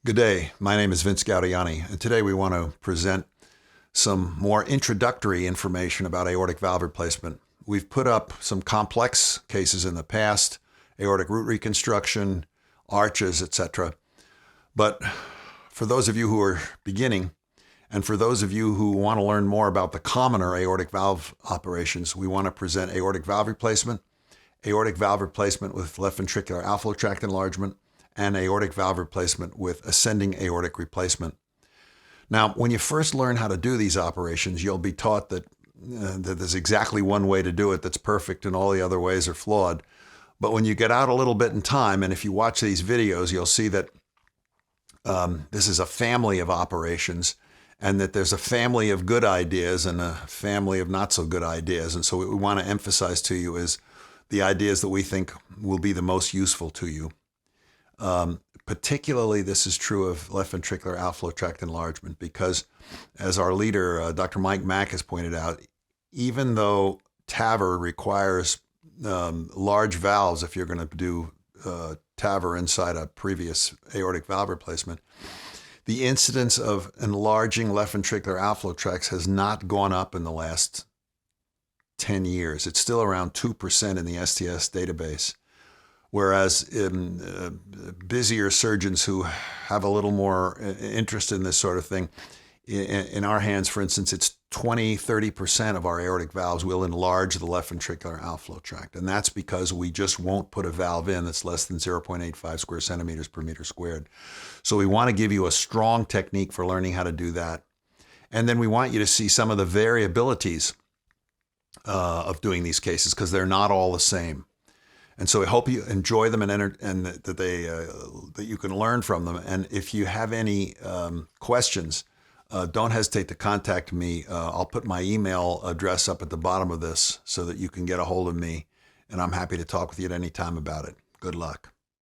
Good day. My name is Vince Gaudiani, and today we want to present some more introductory information about aortic valve replacement. We've put up some complex cases in the past, aortic root reconstruction, arches, etc. But for those of you who are beginning, and for those of you who want to learn more about the commoner aortic valve operations, we want to present aortic valve replacement with left ventricular outflow tract enlargement, and aortic valve replacement with ascending aortic replacement. Now, when you first learn how to do these operations, you'll be taught that there's exactly one way to do it that's perfect and all the other ways are flawed. But when you get out a little bit in time, and if you watch these videos, you'll see that this is a family of operations, and that there's a family of good ideas and a family of not so good ideas. And so what we want to emphasize to you is the ideas that we think will be the most useful to you. Particularly, this is true of left ventricular outflow tract enlargement because, as our leader, Dr. Mike Mack, has pointed out, even though TAVR requires large valves if you're going to do TAVR inside a previous aortic valve replacement, the incidence of enlarging left ventricular outflow tracts has not gone up in the last 10 years. It's still around 2% in the STS database. Whereas busier surgeons who have a little more interest in this sort of thing, in our hands, for instance, it's 20-30% of our aortic valves will enlarge the left ventricular outflow tract. And that's because we just won't put a valve in that's less than 0.85 square centimeters per meter squared. So we want to give you a strong technique for learning how to do that. And then we want you to see some of the variabilities of doing these cases because they're not all the same. And so I hope you enjoy them and that you can learn from them. And if you have any questions, don't hesitate to contact me. I'll put my email address up at the bottom of this so that you can get a hold of me. And I'm happy to talk with you at any time about it. Good luck.